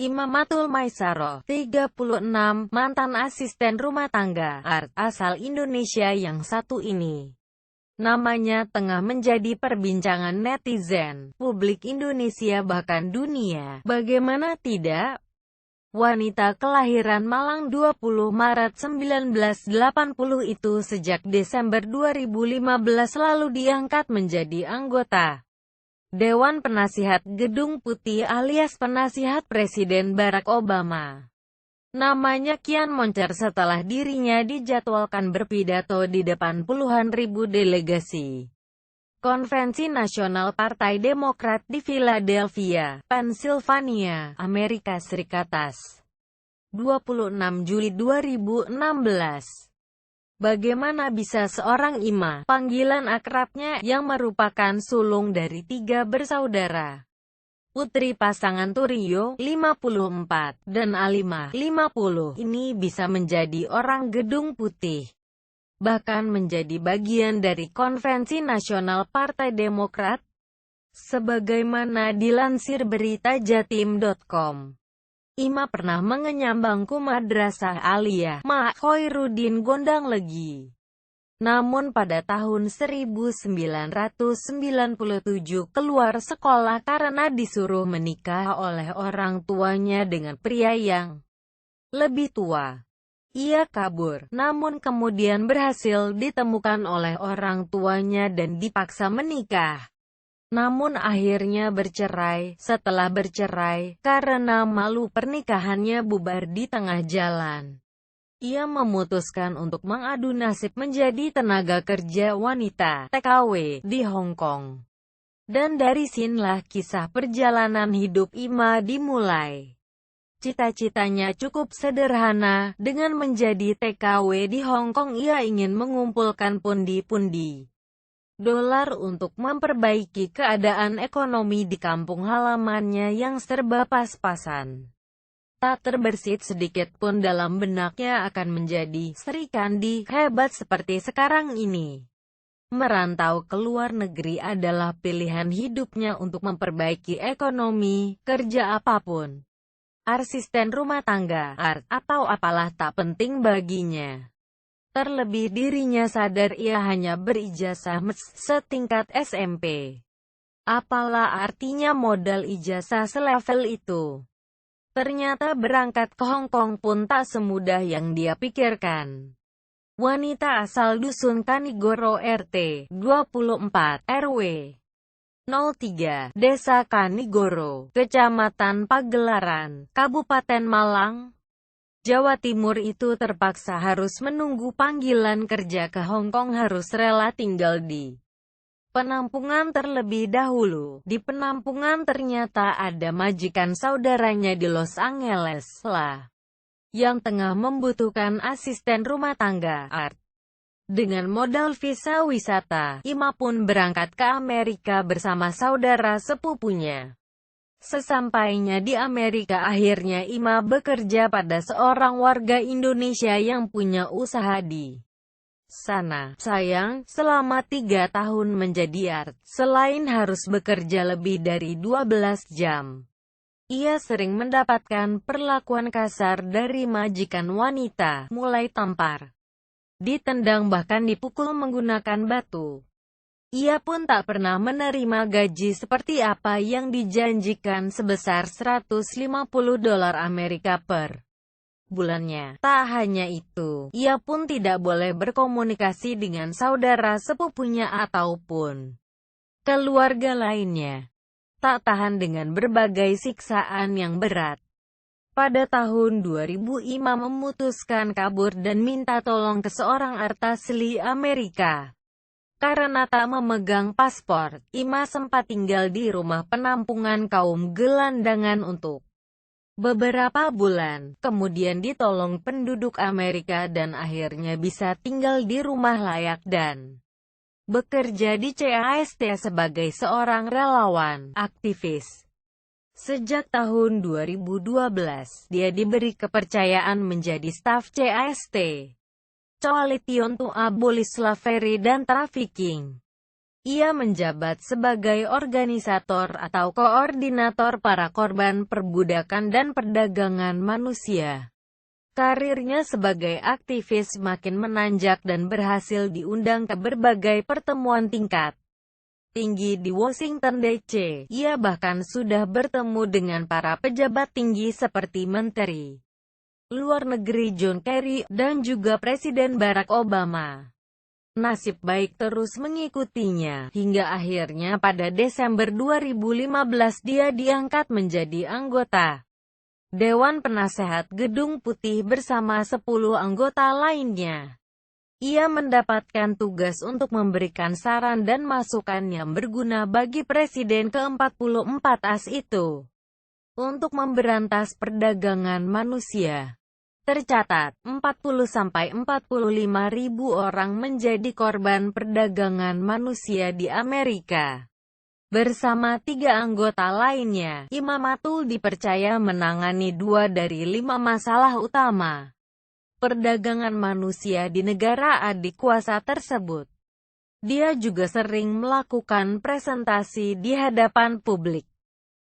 Imamatul Maisaroh, 36, mantan asisten rumah tangga Art asal Indonesia yang satu ini. Namanya tengah menjadi perbincangan netizen, publik Indonesia bahkan dunia. Bagaimana tidak? Wanita kelahiran Malang 20 Maret 1980 itu sejak Desember 2015 lalu diangkat menjadi anggota Dewan Penasihat Gedung Putih alias Penasihat Presiden Barack Obama. Namanya kian moncer setelah dirinya dijadwalkan berpidato di depan puluhan ribu delegasi Konvensi Nasional Partai Demokrat di Philadelphia, Pennsylvania, Amerika Serikat. 26 Juli 2016. Bagaimana bisa seorang Ima, panggilan akrabnya, yang merupakan sulung dari 3 bersaudara, putri pasangan Turio, 54, dan Alimah, 50, ini bisa menjadi orang Gedung Putih, bahkan menjadi bagian dari Konvensi Nasional Partai Demokrat? Sebagaimana dilansir berita Jatim.com, Ima pernah mengenyam bangku Madrasah Aliyah Ma Khoiruddin Gondanglegi. Namun pada tahun 1997 keluar sekolah karena disuruh menikah oleh orang tuanya dengan pria yang lebih tua. Ia kabur, namun kemudian berhasil ditemukan oleh orang tuanya dan dipaksa menikah. Namun akhirnya bercerai. Setelah bercerai, karena malu pernikahannya bubar di tengah jalan, ia memutuskan untuk mengadu nasib menjadi tenaga kerja wanita (TKW) di Hong Kong. Dan dari sinilah kisah perjalanan hidup Ima dimulai. Cita-citanya cukup sederhana, dengan menjadi TKW di Hong Kong ia ingin mengumpulkan pundi-pundi dolar untuk memperbaiki keadaan ekonomi di kampung halamannya yang serba pas-pasan. Tak terbersit sedikit pun dalam benaknya akan menjadi Sri Kandi hebat seperti sekarang ini. Merantau ke luar negeri adalah pilihan hidupnya untuk memperbaiki ekonomi, kerja apapun. Asisten rumah tangga, art, atau apalah tak penting baginya. Terlebih dirinya sadar ia hanya berijazah setingkat SMP. Apalah artinya modal ijazah selevel itu? Ternyata berangkat ke Hong Kong pun tak semudah yang dia pikirkan. Wanita asal Dusun Kanigoro RT 24 RW 03, Desa Kanigoro, Kecamatan Pagelaran, Kabupaten Malang, Jawa Timur itu terpaksa harus menunggu panggilan kerja ke Hong Kong, harus rela tinggal di penampungan terlebih dahulu. Di penampungan ternyata ada majikan saudaranya di Los Angeles lah, yang tengah membutuhkan asisten rumah tangga, art. Dengan modal visa wisata, Ima pun berangkat ke Amerika bersama saudara sepupunya. Sesampainya di Amerika akhirnya Ima bekerja pada seorang warga Indonesia yang punya usaha di sana. Sayang, selama 3 tahun menjadi art, selain harus bekerja lebih dari 12 jam, ia sering mendapatkan perlakuan kasar dari majikan wanita, mulai tampar, ditendang bahkan dipukul menggunakan batu. Ia pun tak pernah menerima gaji seperti apa yang dijanjikan sebesar $150 Amerika per bulannya. Tak hanya itu, ia pun tidak boleh berkomunikasi dengan saudara sepupunya ataupun keluarga lainnya. Tak tahan dengan berbagai siksaan yang berat. Pada tahun 2000 Ima memutuskan kabur dan minta tolong ke seorang artasli Amerika. Karena tak memegang paspor, Ima sempat tinggal di rumah penampungan kaum gelandangan untuk beberapa bulan, kemudian ditolong penduduk Amerika dan akhirnya bisa tinggal di rumah layak dan bekerja di CAST sebagai seorang relawan, aktivis. Sejak tahun 2012, dia diberi kepercayaan menjadi staf CAST. Coalition to Abolish Slavery dan Trafficking. Ia menjabat sebagai organisator atau koordinator para korban perbudakan dan perdagangan manusia. Karirnya sebagai aktivis makin menanjak dan berhasil diundang ke berbagai pertemuan tingkat tinggi di Washington DC. Ia bahkan sudah bertemu dengan para pejabat tinggi seperti Menteri Luar Negeri John Kerry, dan juga Presiden Barack Obama. Nasib baik terus mengikutinya, hingga akhirnya pada Desember 2015 dia diangkat menjadi anggota Dewan Penasehat Gedung Putih bersama 10 anggota lainnya. Ia mendapatkan tugas untuk memberikan saran dan masukan yang berguna bagi Presiden ke-44 AS itu untuk memberantas perdagangan manusia. Tercatat, 40-45 ribu orang menjadi korban perdagangan manusia di Amerika. Bersama 3 anggota lainnya, Imam Matul dipercaya menangani 2 dari 5 masalah utama perdagangan manusia di negara adik kuasa tersebut. Dia juga sering melakukan presentasi di hadapan publik